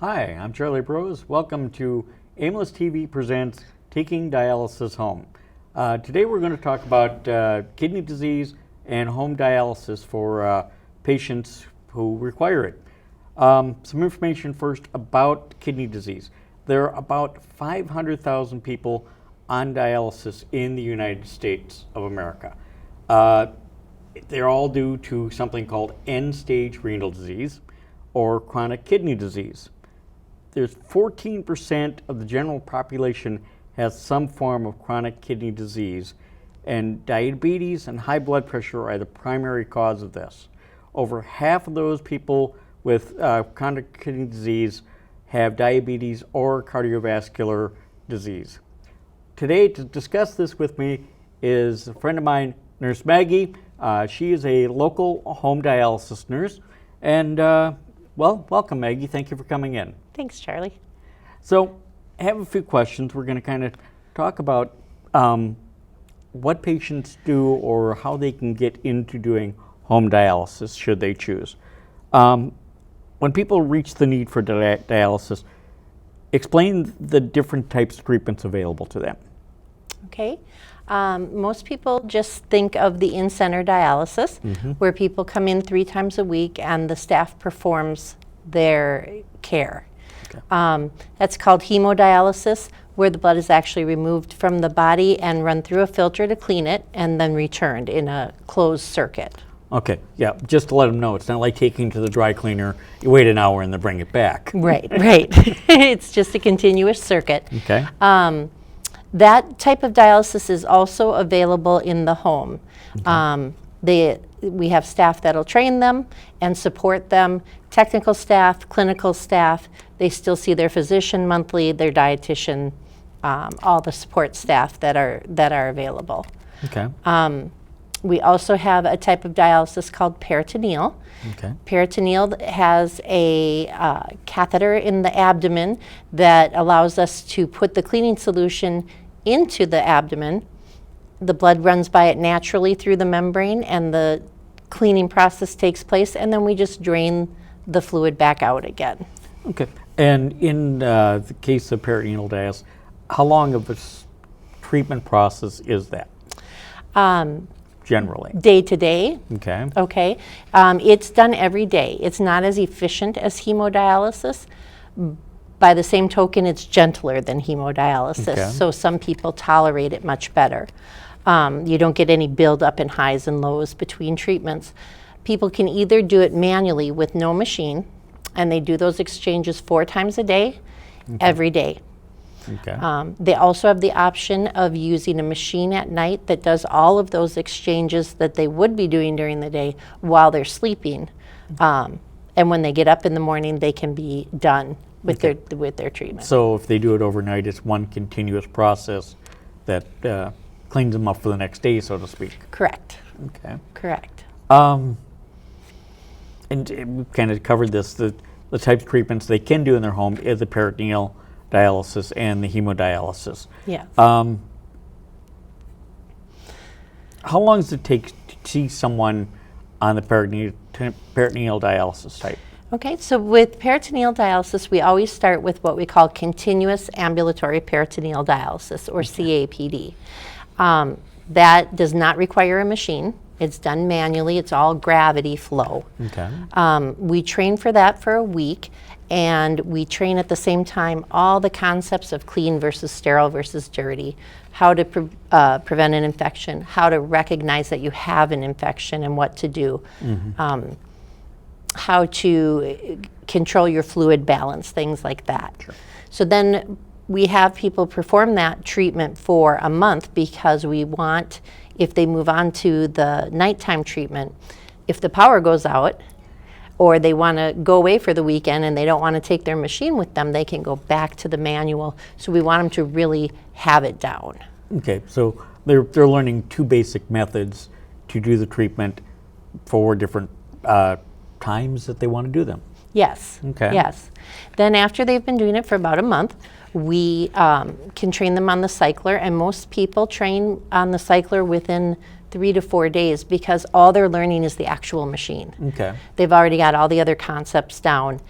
Hi, I'm Charlie Brose. Welcome to Aimless TV presents Taking Dialysis Home. Today we're going to talk about kidney disease and home dialysis for patients who require it. Some information first about kidney disease. There are about 500,000 people on dialysis in the United States of America. They're all due to something called end-stage renal disease or chronic kidney disease. There's 14% of the general population has some form of chronic kidney disease, and diabetes and high blood pressure are the primary cause of this. Over half of those people with chronic kidney disease have diabetes or cardiovascular disease. Today, to discuss this with me is a friend of mine, Nurse Maggie. She is a local home dialysis nurse, and welcome, Maggie. Thank you for coming in. Thanks, Charlie. So I have a few questions. We're going to kind of talk about what patients do or how they can get into doing home dialysis should they choose. When people reach the need for dialysis, explain the different types of treatments available to them. Okay. Most people just think of the in-center dialysis, where people come in 3 times a week and the staff performs their care. Okay. That's called hemodialysis, where the blood is actually removed from the body and run through a filter to clean it and then returned in a closed circuit. Okay, yeah, just to let them know, it's not like taking to the dry cleaner, you wait an hour and then bring it back. Right. It's just a continuous circuit. Okay. That type of dialysis is also available in the home. Okay. We have staff that'll train them and support them, technical staff, clinical staff. They still see their physician monthly, their dietitian, all the support staff that are available. Okay. We also have a type of dialysis called peritoneal. Okay. Peritoneal has a catheter in the abdomen that allows us to put the cleaning solution into the abdomen. The blood runs by it naturally through the membrane and the cleaning process takes place, and then we just drain the fluid back out again. Okay. And in the case of peritoneal dialysis, how long of a treatment process is that? Generally? Day to day. Okay. Okay. It's done every day. It's not as efficient as hemodialysis. By the same token, it's gentler than hemodialysis. Okay. So some people tolerate it much better. You don't get any buildup in highs and lows between treatments. People can either do it manually with no machine, and they do those exchanges 4 times a day, every day. Okay. They also have the option of using a machine at night that does all of those exchanges that they would be doing during the day while they're sleeping. And when they get up in the morning, they can be done with their treatment. So if they do it overnight, it's one continuous process that cleans them up for the next day, so to speak. Correct. Okay. Correct. And we've kind of covered this. The types of treatments they can do in their home is the peritoneal dialysis and the hemodialysis. Yes. How long does it take to see someone on the peritoneal dialysis type? Okay, so with peritoneal dialysis, we always start with what we call continuous ambulatory peritoneal dialysis, or CAPD. That does not require a machine. It's done manually. It's all gravity flow. Okay. We train for that for a week, and we train at the same time all the concepts of clean versus sterile versus dirty, how to prevent an infection, how to recognize that you have an infection and what to do, how to control your fluid balance, things like that. Sure. So then we have people perform that treatment for a month because we want, if they move on to the nighttime treatment, if the power goes out or they want to go away for the weekend and they don't want to take their machine with them, they can go back to the manual. So we want them to really have it down. Okay, so they're learning 2 basic methods to do the treatment for different times that they want to do them. Yes. Okay. Yes. Then after they've been doing it for about a month, we can train them on the cycler, and most people train on the cycler within 3 to 4 days because all they're learning is the actual machine. Okay. They've already got all the other concepts down.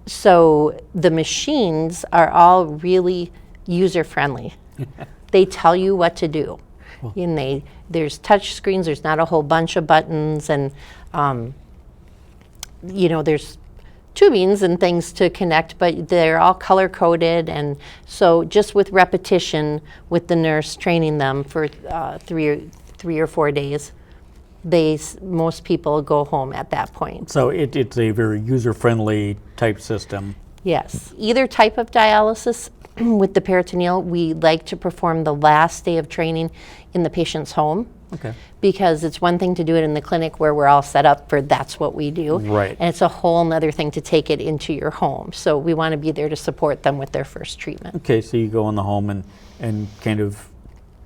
So the machines are all really user-friendly. They tell you what to do. And there's touch screens, there's not a whole bunch of buttons, and there's tubings and things to connect, but they're all color-coded, and so just with repetition with the nurse training them for 3 or 4 days, most people go home at that point. So it's a very user-friendly type system. Yes. Either type of dialysis with the peritoneal, we like to perform the last day of training in the patient's home. Okay. Because it's one thing to do it in the clinic where we're all set up for that's what we do. Right. And it's a whole nother thing to take it into your home. So we want to be there to support them with their first treatment. Okay, so you go in the home and kind of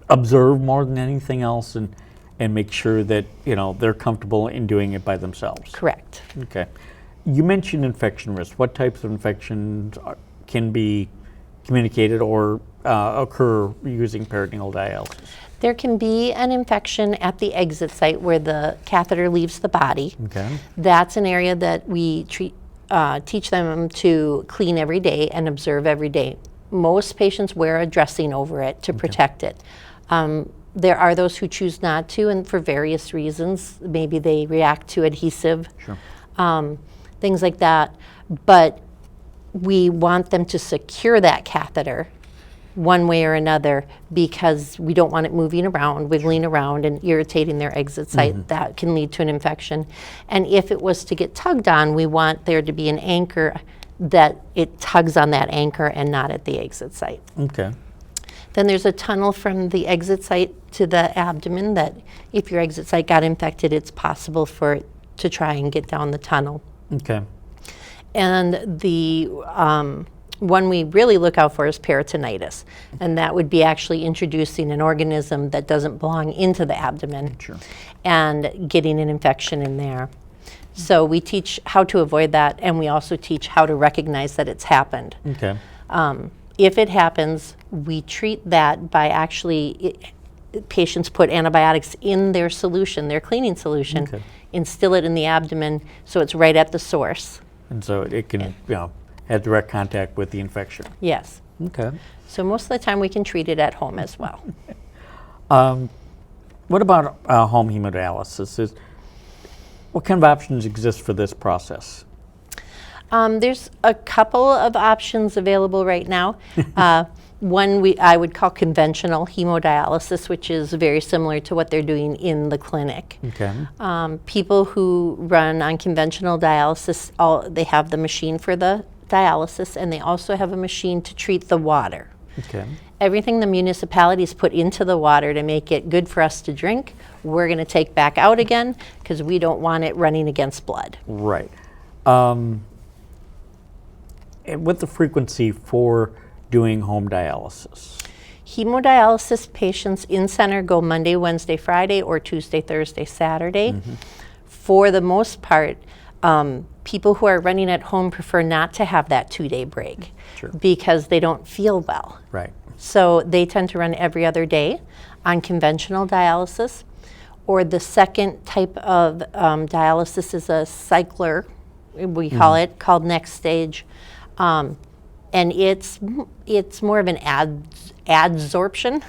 observe more than anything else and make sure that, they're comfortable in doing it by themselves. Correct. Okay. You mentioned infection risk. What types of infections can be communicated or occur using peritoneal dialysis? There can be an infection at the exit site where the catheter leaves the body. Okay. That's an area that we teach them to clean every day and observe every day. Most patients wear a dressing over it to protect it. There are those who choose not to, and for various reasons. Maybe they react to adhesive, things like that. But we want them to secure that catheter one way or another because we don't want it moving around, wiggling around, and irritating their exit site. That can lead to an infection. And if it was to get tugged on, we want there to be an anchor that it tugs on that anchor and not at the exit site. Okay. Then there's a tunnel from the exit site to the abdomen that if your exit site got infected, it's possible for it to try and get down the tunnel. Okay. And the one we really look out for is peritonitis, and that would be actually introducing an organism that doesn't belong into the abdomen and getting an infection in there. So we teach how to avoid that, and we also teach how to recognize that it's happened. Okay. If it happens, we treat that by patients put antibiotics in their solution, their cleaning solution, instill it in the abdomen so it's right at the source. And so it can, have direct contact with the infection. Yes. Okay. So most of the time we can treat it at home as well. What about home hemodialysis? What kind of options exist for this process? There's a couple of options available right now. One I would call conventional hemodialysis, which is very similar to what they're doing in the clinic. Okay. People who run on conventional dialysis, they have the machine for the dialysis, and they also have a machine to treat the water. Okay. Everything the municipalities put into the water to make it good for us to drink, we're going to take back out again because we don't want it running against blood. Right. And what the frequency for doing home dialysis? Hemodialysis patients in center go Monday, Wednesday, Friday, or Tuesday, Thursday, Saturday. For the most part, people who are running at home prefer not to have that 2-day break because they don't feel well. Right. So they tend to run every other day on conventional dialysis. Or the second type of dialysis is a cycler, we call it, called Next Stage. And it's more of an adsorption,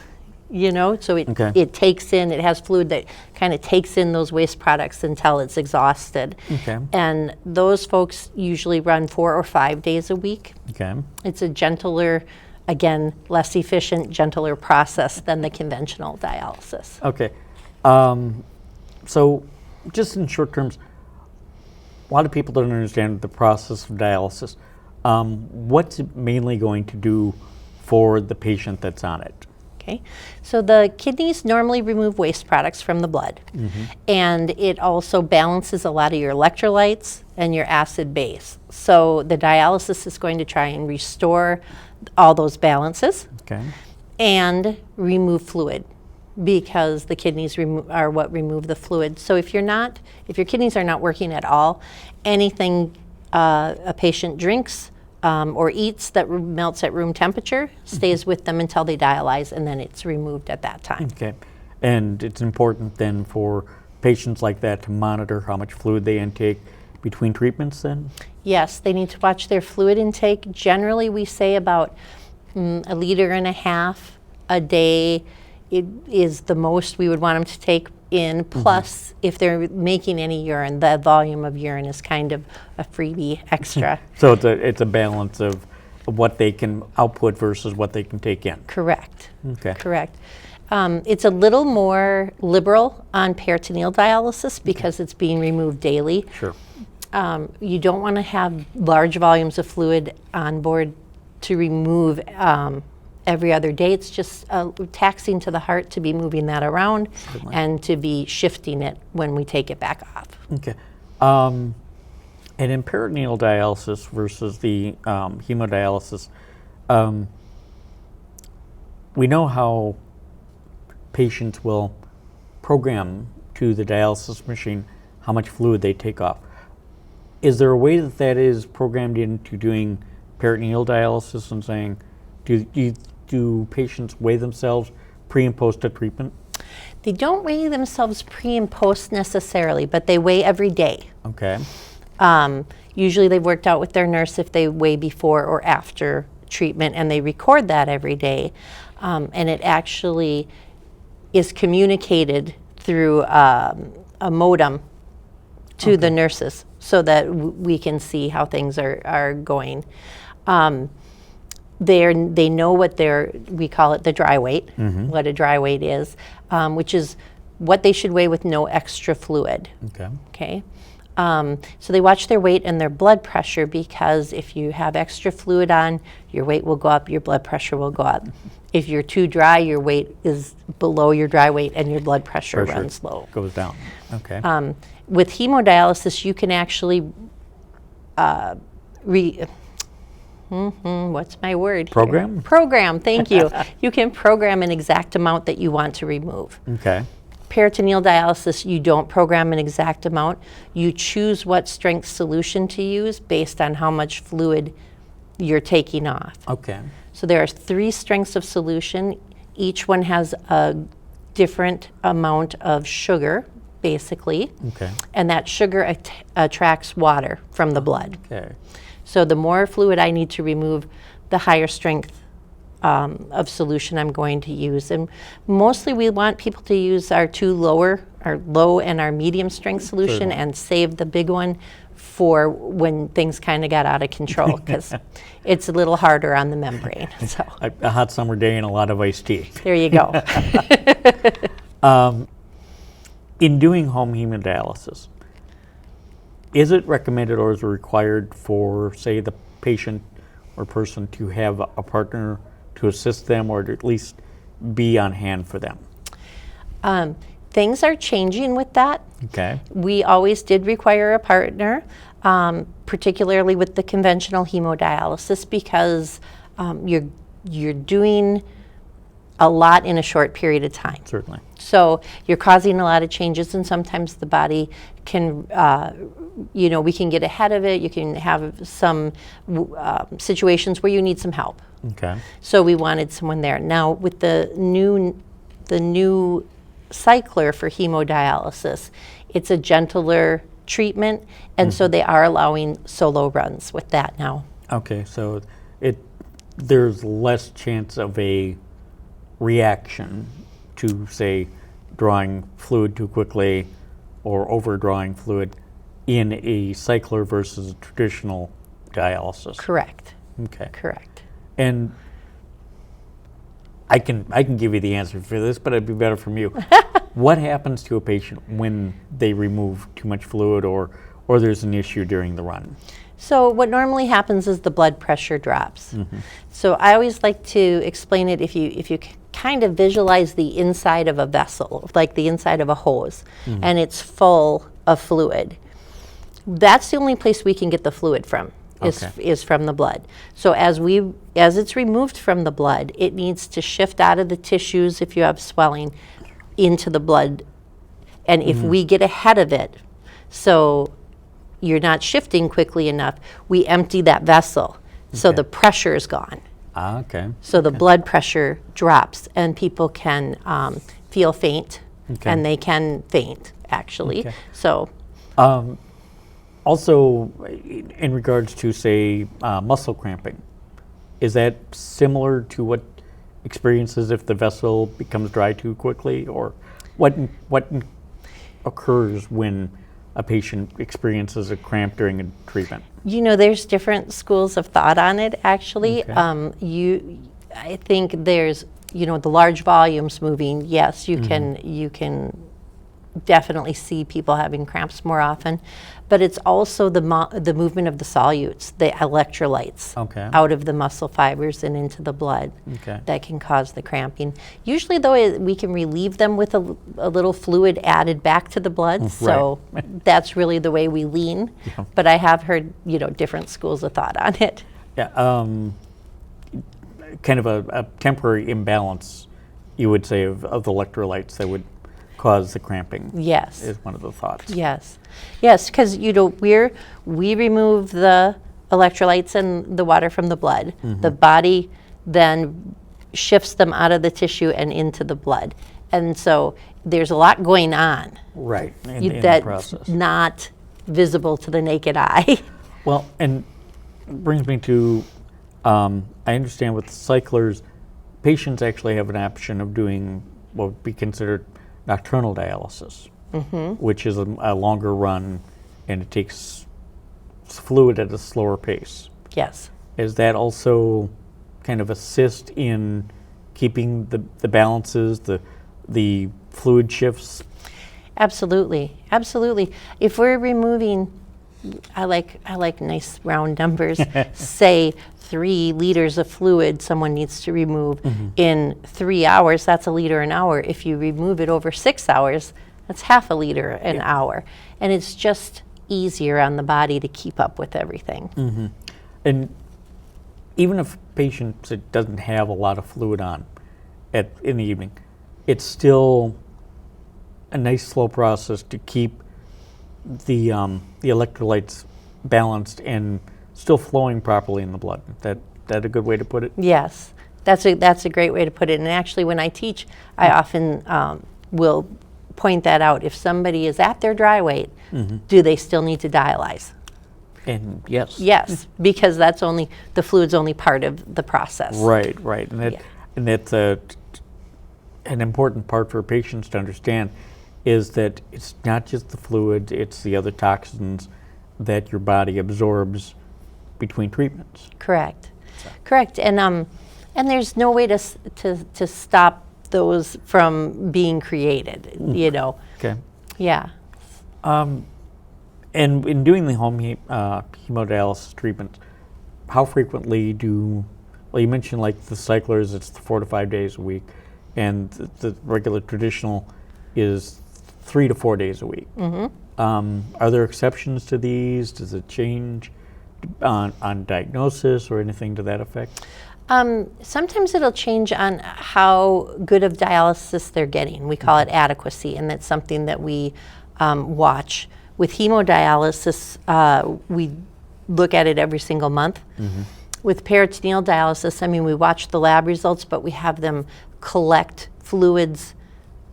so it takes in, it has fluid that kind of takes in those waste products until it's exhausted. Okay. And those folks usually run 4 or 5 days a week. Okay. It's a gentler, again, less efficient, gentler process than the conventional dialysis. Okay. So just in short terms, a lot of people don't understand the process of dialysis. What's it mainly going to do for the patient that's on it? Okay, so the kidneys normally remove waste products from the blood, and it also balances a lot of your electrolytes and your acid base. So the dialysis is going to try and restore all those balances and remove fluid, because the kidneys are what remove the fluid. So if your kidneys are not working at all, anything a patient drinks or eats that melts at room temperature stays with them until they dialyze, and then it's removed at that time. Okay. And it's important then for patients like that to monitor how much fluid they intake between treatments then? Yes, they need to watch their fluid intake. Generally, we say about 1.5 liters a day. It is the most we would want them to take in. Plus, if they're making any urine, the volume of urine is kind of a freebie extra. So it's a balance of what they can output versus what they can take in. Correct. Okay. Correct. It's a little more liberal on peritoneal dialysis because it's being removed daily. Sure. You don't want to have large volumes of fluid on board to remove every other day. It's just taxing to the heart to be moving that around and to be shifting it when we take it back off. Okay. And in peritoneal dialysis versus the hemodialysis, we know how patients will program to the dialysis machine how much fluid they take off. Is there a way that that is programmed into doing peritoneal dialysis and saying, do patients weigh themselves pre and post a treatment? They don't weigh themselves pre and post necessarily, but they weigh every day. Okay. Usually they've worked out with their nurse if they weigh before or after treatment, and they record that every day. And it actually is communicated through a modem to the nurses so that we can see how things are going. They know what we call it the dry weight, what a dry weight is, which is what they should weigh with no extra fluid. Okay. Okay. So they watch their weight and their blood pressure, because if you have extra fluid on, your weight will go up, your blood pressure will go up. If you're too dry, your weight is below your dry weight and your blood pressure runs low. Goes down. Okay. With hemodialysis, you can actually what's my word here? Program? Program, thank you. You can program an exact amount that you want to remove. Okay. Peritoneal dialysis, you don't program an exact amount. You choose what strength solution to use based on how much fluid you're taking off. Okay. So there are 3 strengths of solution. Each one has a different amount of sugar, basically. Okay. And that sugar attracts water from the blood. Okay. So the more fluid I need to remove, the higher strength of solution I'm going to use. And mostly we want people to use our 2 our low and our medium strength solution, and save the big one for when things kind of got out of control, because it's a little harder on the membrane. So A hot summer day and a lot of iced tea. there you go. In doing home hemodialysis, is it recommended or is it required for, say, the patient or person to have a partner to assist them, or to at least be on hand for them? Things are changing with that. Okay. We always did require a partner, particularly with the conventional hemodialysis, because you're doing a lot in a short period of time. Certainly. So you're causing a lot of changes, and sometimes the body can, we can get ahead of it. You can have some situations where you need some help. Okay. So we wanted someone there. Now with the new cycler for hemodialysis, it's a gentler treatment, and so they are allowing solo runs with that now. Okay, so there's less chance of a reaction to, say, drawing fluid too quickly or overdrawing fluid in a cycler versus a traditional dialysis. Correct. Okay. Correct. And I can give you the answer for this, but it'd be better from you. What happens to a patient when they remove too much fluid or there's an issue during the run? So what normally happens is the blood pressure drops. So I always like to explain it if you kind of visualize the inside of a vessel, like the inside of a hose, and it's full of fluid. That's the only place we can get the fluid from. Is from the blood. So as it's removed from the blood, it needs to shift out of the tissues if you have swelling into the blood. And if we get ahead of it, so you're not shifting quickly enough, we empty that vessel. So the pressure is gone. Okay. So the blood pressure drops, and people can feel faint, and they can faint, actually. Okay. So Also, in regards to, say, muscle cramping, is that similar to what experiences if the vessel becomes dry too quickly, or what occurs when a patient experiences a cramp during a treatment? You know, there's different schools of thought on it, actually. Okay. I think there's, you know, the large volumes moving, yes, you can definitely see people having cramps more often, but it's also the movement of the solutes, the electrolytes, Okay. out of the muscle fibers and into the blood Okay. that can cause the cramping. Usually, though, we can relieve them with a little fluid added back to the blood, so that's really the way we lean. Yeah. But I have heard, you know, different schools of thought on it. Yeah, kind of a temporary imbalance, you would say, of the electrolytes that would cause the cramping. Yes. Is one of the thoughts. Yes, yes, because you know we remove the electrolytes and the water from the blood. The body then shifts them out of the tissue and into the blood, and so there's a lot going on. Right, in the That's process. not visible to the naked eye. Well, and it brings me to, I understand with cyclers, patients actually have an option of doing what would be considered nocturnal dialysis, which is a longer run, and it takes fluid at a slower pace. Yes. Is that also kind of assist in keeping the balances, the fluid shifts? Absolutely, absolutely. If we're removing, I like nice round numbers. Say 3 liters of fluid someone needs to remove in 3 hours. That's a liter an hour. If you remove it over 6 hours, that's half a liter an hour, and it's just easier on the body to keep up with everything. And even if patients it doesn't have a lot of fluid on in the evening, it's still a nice slow process to keep the electrolytes balanced and still flowing properly in the blood. That a good way to put it? Yes, that's a great way to put it. And actually, when I teach, I often will point that out. If somebody is at their dry weight, do they still need to dialyze? And yes. Yes, because that's only the fluid's only part of the process. Right, and and that's an important part for patients to understand, is that it's not just the fluid, it's the other toxins that your body absorbs between treatments. Correct. Correct. And there's no way to stop those from being created, you know. Okay. Yeah. And in doing the home hemodialysis treatment, how frequently well, you mentioned like the cyclers, it's 4 to 5 days a week, and the regular traditional is 3 to 4 days a week. Are there exceptions to these? Does it change on diagnosis or anything to that effect? Sometimes it'll change on how good of dialysis they're getting. We call it adequacy, and that's something that we watch. With hemodialysis, we look at it every single month. With peritoneal dialysis, I mean, we watch the lab results, but we have them collect fluids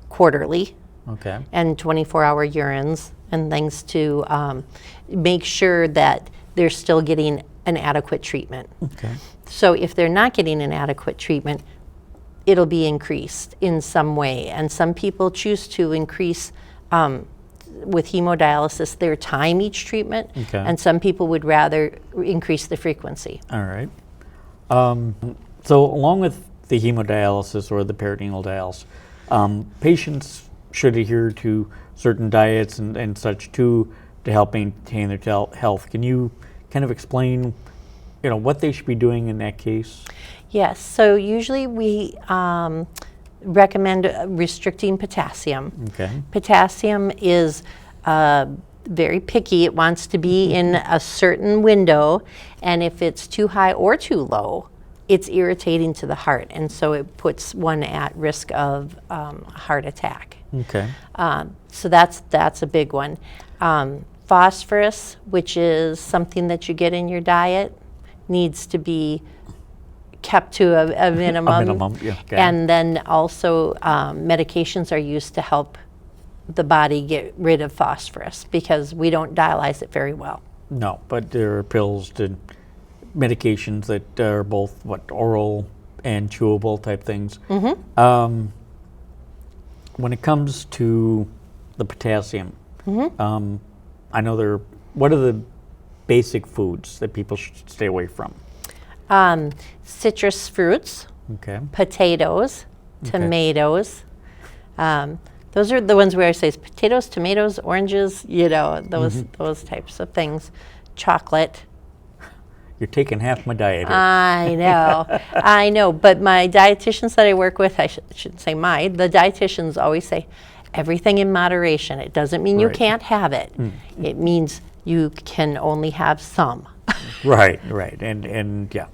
quarterly. Okay. And 24-hour urines and things to make sure that they're still getting an adequate treatment. Okay. So if they're not getting an adequate treatment, it'll be increased in some way. And some people choose to increase, with hemodialysis, their time each treatment. Okay. And some people would rather increase the frequency. All right. So along with the hemodialysis or the peritoneal dialysis, patients should adhere to certain diets and such too to help maintain their health. Can you kind of explain, what they should be doing in that case? Yes. So usually we recommend restricting potassium. Okay. Potassium is very picky. It wants to be in a certain window, and if it's too high or too low, it's irritating to the heart, and so it puts one at risk of heart attack. Okay. So that's a big one. Phosphorus, which is something that you get in your diet, needs to be kept to a minimum. A minimum, yeah. Okay. And then also medications are used to help the body get rid of phosphorus because we don't dialyze it very well. No, but there are pills to medications that are both oral and chewable type things. When it comes to the potassium, I know what are the basic foods that people should stay away from? Citrus fruits, Okay. potatoes, tomatoes. Those are the ones where I say potatoes, tomatoes, oranges, those types of things. Chocolate. You're taking half my diet here. I know. But my dietitians that I work with, I shouldn't say the dietitians always say everything in moderation. It doesn't mean you Right. can't have it. It means you can only have some. Right. And yeah.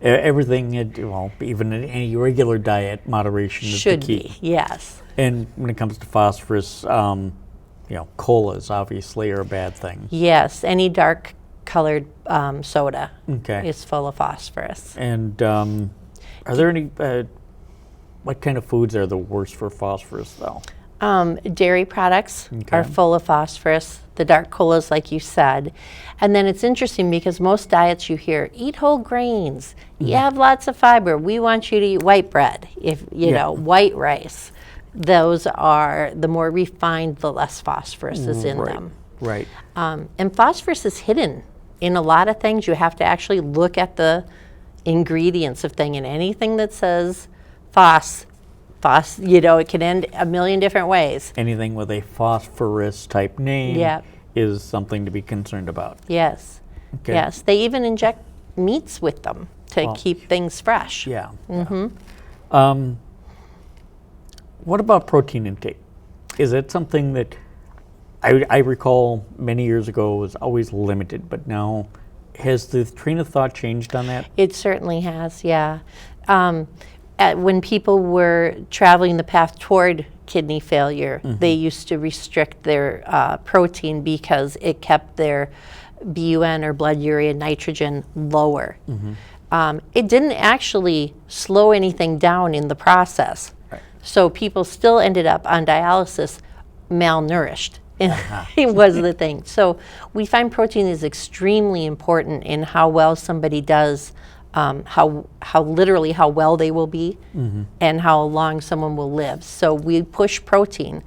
Everything, even in any regular diet, moderation is Should the key. be, yes. And when it comes to phosphorus, colas obviously are a bad thing. Yes, any dark colored soda Okay. is full of phosphorus. And are there any, what kind of foods are the worst for phosphorus, though? Dairy products are Okay. full of phosphorus, the dark colas, like you said. And then it's interesting because most diets you hear, eat whole grains, you have lots of fiber. We want you to eat white bread, white rice. Those are the more refined, the less phosphorus is in them. Right. And phosphorus is hidden in a lot of things. You have to actually look at the ingredients of thing, and anything that says phos, it can end a million different ways. Anything with a phosphorus type name Yep. is something to be concerned about. Yes. Okay. Yes. They even inject meats with them to keep things fresh. Yeah. What about protein intake? Is it something that I recall many years ago was always limited, but now has the train of thought changed on that? It certainly has, yeah. When people were traveling the path toward kidney failure, they used to restrict their protein because it kept their BUN or blood urea nitrogen lower. It didn't actually slow anything down in the process. Right. So people still ended up on dialysis malnourished. It was the thing. So we find protein is extremely important in how well somebody does, how well they will be, and how long someone will live. So we push protein,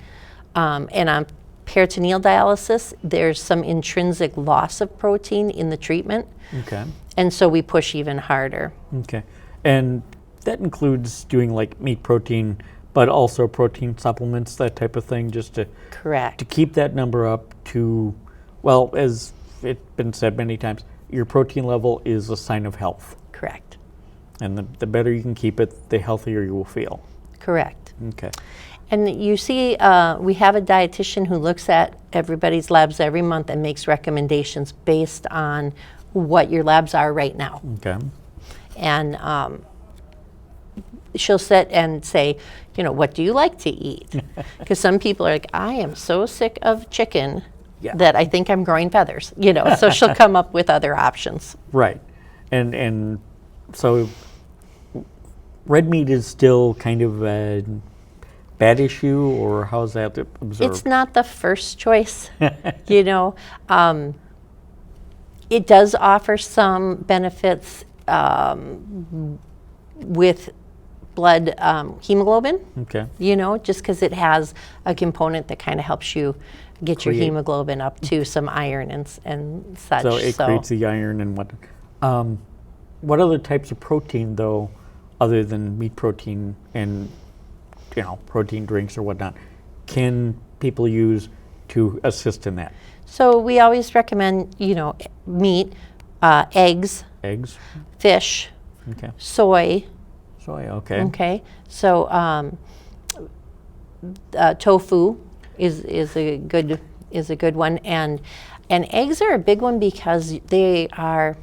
and on peritoneal dialysis, there's some intrinsic loss of protein in the treatment, Okay. and so we push even harder. Okay. And that includes doing like meat protein, but also protein supplements, that type of thing, just to Correct. keep that number up to, well, as it's been said many times, your protein level is a sign of health. Correct. And the better you can keep it, the healthier you will feel. Correct. Okay. And you see, we have a dietitian who looks at everybody's labs every month and makes recommendations based on what your labs are right now. Okay. And she'll sit and say, what do you like to eat? Because some people are like, I am so sick of chicken that I think I'm growing feathers. So she'll come up with other options. Right. And so red meat is still kind of a bad issue, or how's that observed? It's not the first choice. It does offer some benefits with blood hemoglobin, Okay. just because it has a component that kind of helps you get your hemoglobin up to some iron and such. So it creates the iron and what. What other types of protein, though, other than meat protein and protein drinks or whatnot, can people use to assist in that? So we always recommend, meat, eggs, fish, Okay. soy. Soy. Okay. Okay. So tofu is a good one, and eggs are a big one because they are.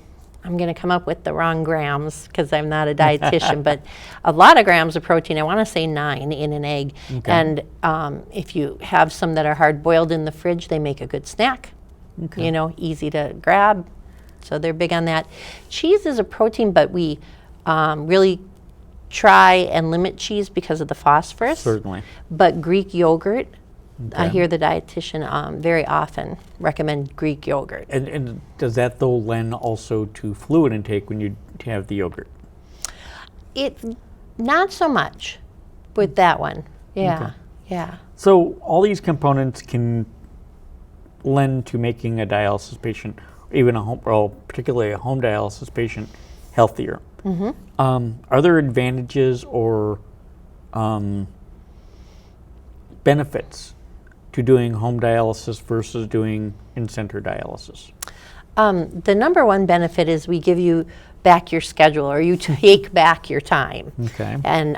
I'm going to come up with the wrong grams because I'm not a dietitian, but a lot of grams of protein. I want to say 9 in an egg. Okay. And if you have some that are hard boiled in the fridge, they make a good snack. Okay. Easy to grab. So they're big on that. Cheese is a protein, but we really try and limit cheese because of the phosphorus. Certainly. But Greek yogurt I Okay. hear the dietitian very often recommend Greek yogurt. And does that though lend also to fluid intake when you have the yogurt? It not so much with that one. Yeah, Okay. yeah. So all these components can lend to making a dialysis patient, even particularly a home dialysis patient, healthier. Are there advantages or benefits to doing home dialysis versus doing in-center dialysis? The number one benefit is we give you back your schedule, or you take back your time. Okay. And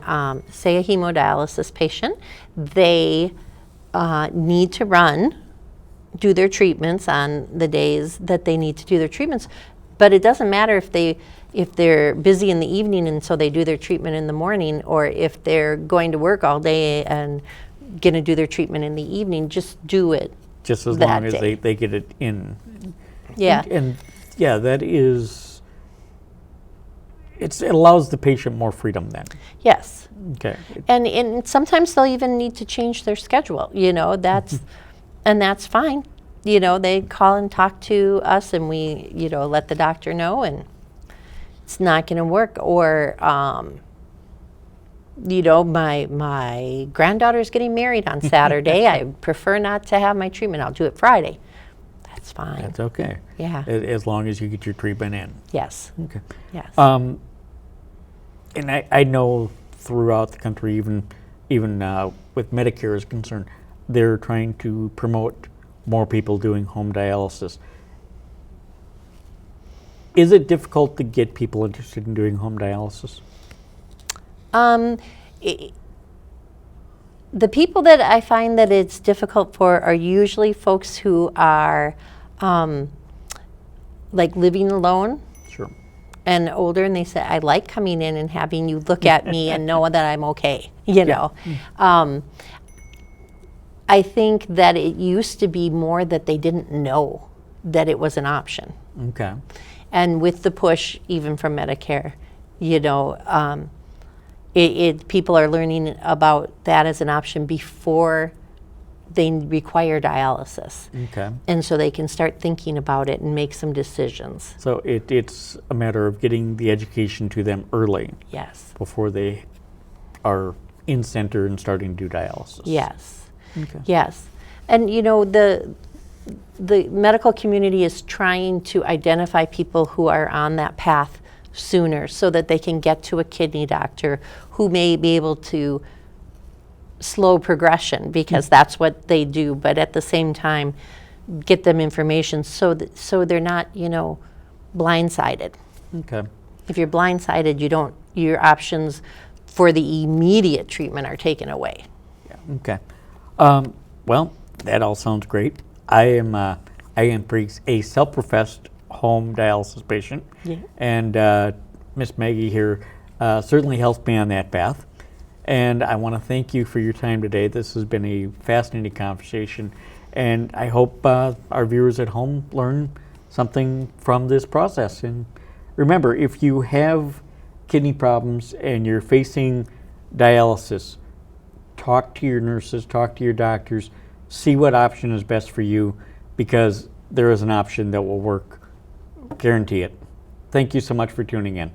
say a hemodialysis patient, they need to do their treatments on the days that they need to do their treatments. But it doesn't matter if they're busy in the evening and so they do their treatment in the morning, or if they're going to work all day and going to do their treatment in the evening. Just do it. Just as that long as day. they get it in. Yeah. And yeah, that is, it allows the patient more freedom then. Yes. Okay. And sometimes they'll even need to change their schedule. That's and that's fine. They call and talk to us, and we let the doctor know, and it's not going to work. Or my granddaughter's getting married on Saturday. I prefer not to have my treatment. I'll do it Friday. That's fine. That's okay. Yeah. As long as you get your treatment in. Yes. Okay. Yes. And I know throughout the country, even with Medicare is concerned, they're trying to promote more people doing home dialysis. Is it difficult to get people interested in doing home dialysis? The people that I find that it's difficult for are usually folks who are like living alone Sure. and older, and they say, I like coming in and having you look at me and know that I'm okay, you know. I think that it used to be more that they didn't know that it was an option. Okay. And with the push, even from Medicare, people are learning about that as an option before they require dialysis. Okay. And so they can start thinking about it and make some decisions. So it's a matter of getting the education to them early Yes. before they are in center and starting to do dialysis. Yes. Okay. Yes. And the medical community is trying to identify people who are on that path sooner so that they can get to a kidney doctor who may be able to slow progression, because that's what they do, but at the same time get them information so they're not, blindsided. Okay. If you're blindsided, your options for the immediate treatment are taken away. Yeah. Okay. Well, that all sounds great. I am a self-professed home dialysis patient, Yeah. and Miss Maggie here certainly helped me on that path. And I want to thank you for your time today. This has been a fascinating conversation, and I hope our viewers at home learn something from this process. And remember, if you have kidney problems and you're facing dialysis, talk to your nurses, talk to your doctors, see what option is best for you, because there is an option that will work. Guarantee it. Thank you so much for tuning in.